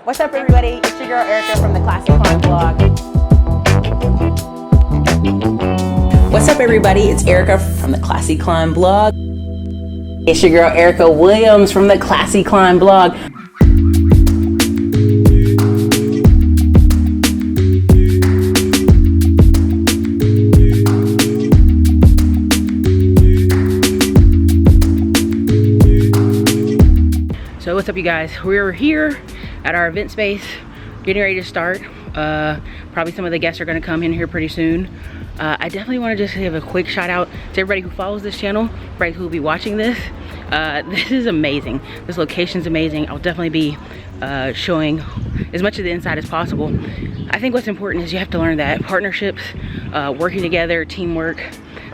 What's up, everybody? It's your girl Ericka from the Classy Climb blog. What's up, everybody? It's Ericka from the Classy Climb blog. It's your girl Ericka Williams from the Classy Climb blog. So what's up, you guys? We're here at our event space, getting ready to start. Probably some of the guests are gonna come in here pretty soon. I definitely wanna just give a quick shout out to everybody who follows this channel, everybody who will be watching this. This is amazing. This location's amazing. I'll definitely be showing as much of the inside as possible. I think what's important is you have to learn that partnerships, working together, teamwork,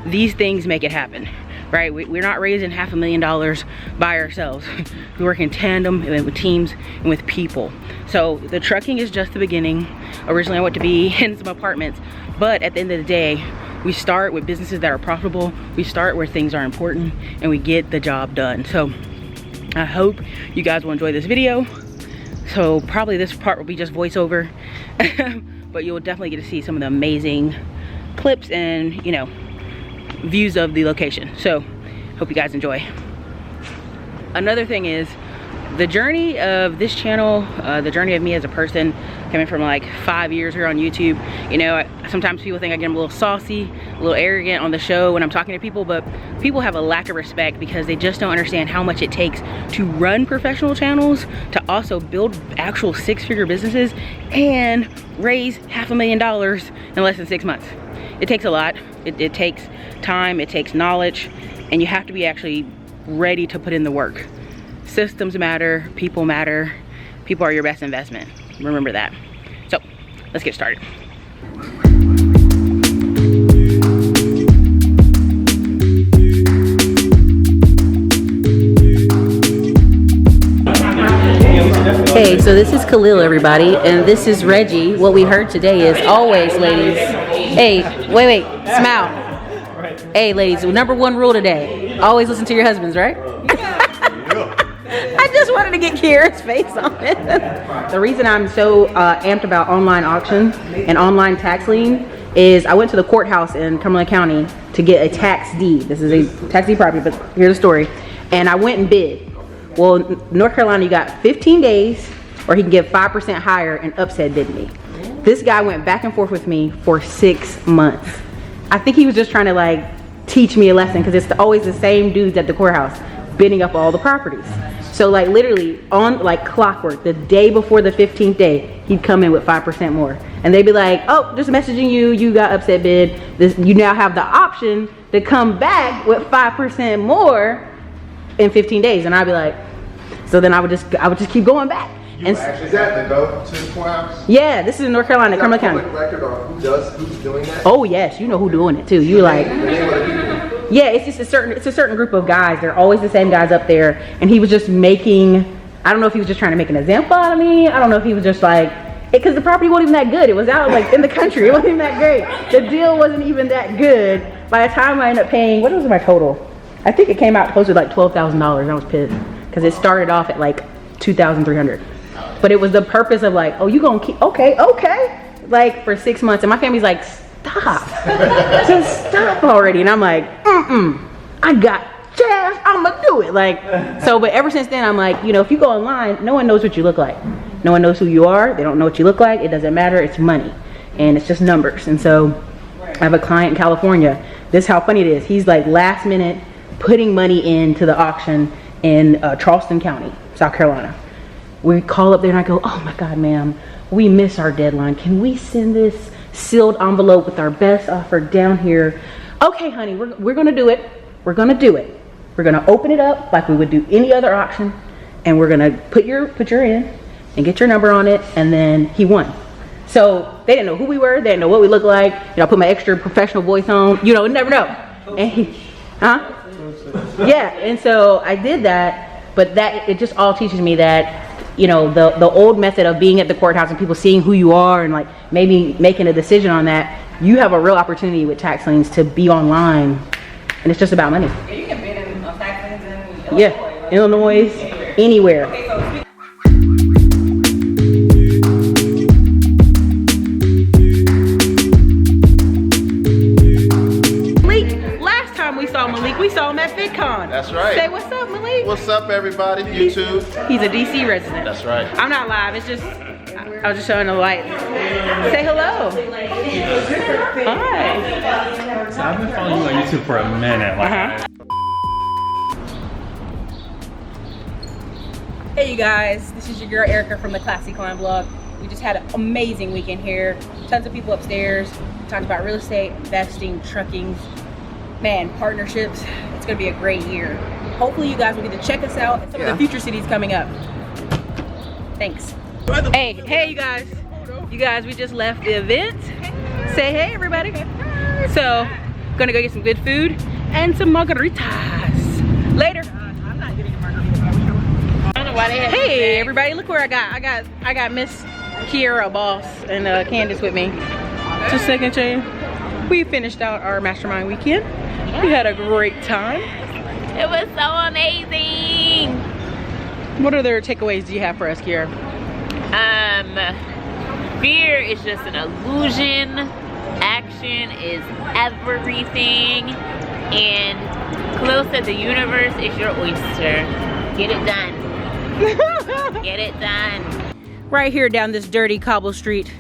these things make it happen. Right? We're not raising $500,000 by ourselves. We work in tandem and with teams and with people. So the trucking is just the beginning. Originally I wanted to be in some apartments, but at the end of the day, we start with businesses that are profitable. We start where things are important and we get the job done. So I hope you guys will enjoy this video. So probably this part will be just voiceover, but you'll definitely get to see some of the amazing clips and, you know, views of the location. So hope you guys enjoy. Another thing is the journey of this channel, the journey of me as a person, coming from like 5 years here on YouTube. You know, sometimes people think I get a little saucy, a little arrogant on the show when I'm talking to people, but people have a lack of respect because they just don't understand how much it takes to run professional channels, to also build actual six-figure businesses and raise $500,000 in less than 6 months. It takes a lot. It takes time, it takes knowledge, and you have to be actually ready to put in the work. Systems matter, people matter. People are your best investment. Remember that. So let's get started. Hey, so this is Khalil, everybody, and this is Reggie. What we heard today is always, ladies. Hey, wait, smile. Hey, ladies, number one rule today: always listen to your husbands, right? I just wanted to get Kiera's face on it. The reason I'm so amped about online auction and online tax lien is I went to the courthouse in Cumberland County to get a tax deed. This is a tax deed property, but here's the story. And I went and bid. Well, North Carolina, you got 15 days, or he can give 5% higher and upset bid me. This guy went back and forth with me for 6 months. I think he was just trying to like teach me a lesson, because it's always the same dudes at the courthouse bidding up all the properties. So like literally on like clockwork, the day before the 15th day, he'd come in with 5% more. And they'd be like, oh, just messaging you, you got upset bid. You now have the option to come back with 5% more in 15 days. And I'd be like, so then I would just keep going back. You actually had to go to the courthouse? Yeah, this is in North Carolina, Cumberland County. Record on who's doing that? Oh yes, you know who's doing it too. You like, yeah, it's just a certain group of guys. They're always the same guys up there. And he was just making, I don't know if he was just trying to make an example out of me. I don't know if he was just like, because the property wasn't even that good. It was out like in the country. It wasn't even that great. The deal wasn't even that good. By the time I ended up paying, what was my total? I think it came out closer to like $12,000. I was pissed because it started off at like $2,300. But it was the purpose of like, oh, you gonna keep, okay, like for 6 months. And my family's like, stop, just stop already. And I'm like, I got cash, I'm gonna do it. Like, so, but ever since then, I'm like, you know, if you go online, no one knows what you look like. No one knows who you are. They don't know what you look like. It doesn't matter. It's money. And it's just numbers. And so I have a client in California. This is how funny it is. He's like last minute putting money into the auction in Charleston County, South Carolina. We call up there and I go, oh my God, ma'am, we miss our deadline. Can we send this sealed envelope with our best offer down here? Okay, honey, we're gonna do it. We're gonna do it. We're gonna open it up like we would do any other auction, and we're gonna put your in and get your number on it. And then he won. So they didn't know who we were. They didn't know what we looked like. You know, I put my extra professional voice on. You know, never know. And yeah. And so I did that, but that it just all teaches me that, you know, the old method of being at the courthouse and people seeing who you are and like maybe making a decision on that, you have a real opportunity with tax liens to be online, and it's just about money. Yeah, you can bid in tax liens in Illinois. Yeah, Illinois, anywhere. Okay, so That's right. Say what's up, Malik. What's up, everybody? YouTube. He's a DC resident. That's right. I'm not live. It's just I was just showing the light. Say hello. Hi. So I've been following you on YouTube for a minute. Hey you guys, this is your girl Ericka from the Classy Climb Vlog. We just had an amazing weekend here. Tons of people upstairs. We talked about real estate, investing, trucking, man, partnerships. It's gonna be a great year. Hopefully you guys will get to check us out and some of the future cities coming up. Thanks. Hey you guys. You guys, we just left the event. Say hey everybody. So, gonna go get some good food and some margaritas. Later. Hey everybody, look where I got Miss Kiera Boss and Candace with me. Just a second, Jane. We finished out our Mastermind weekend. We had a great time. It was so amazing. What other takeaways do you have for us, Kiera? Fear is just an illusion. Action is everything. And close to the universe is your oyster. Get it done. Get it done. Right here down this dirty cobble street.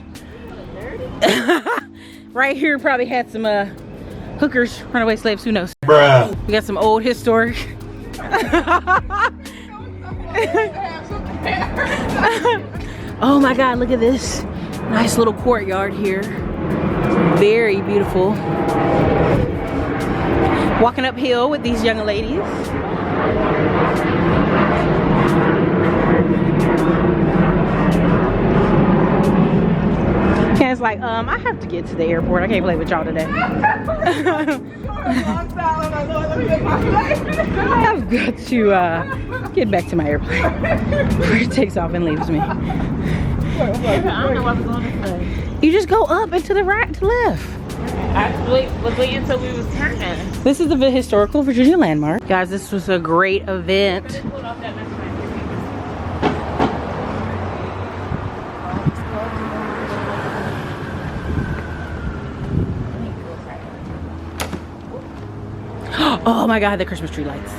Right here probably had some hookers, runaway slaves, who knows. Bruh. We got some old historic. Oh my God, look at this. Nice little courtyard here. Very beautiful. Walking uphill with these young ladies. Ken's like, I have to get to the airport. I can't play with y'all today. I've got to get back to my airplane before it takes off and leaves me. I don't know what's going to say. You just go up and to the right, to left. I was waiting until we was turning. This is the historical Virginia landmark. Guys, this was a great event. Oh my God, the Christmas tree lights.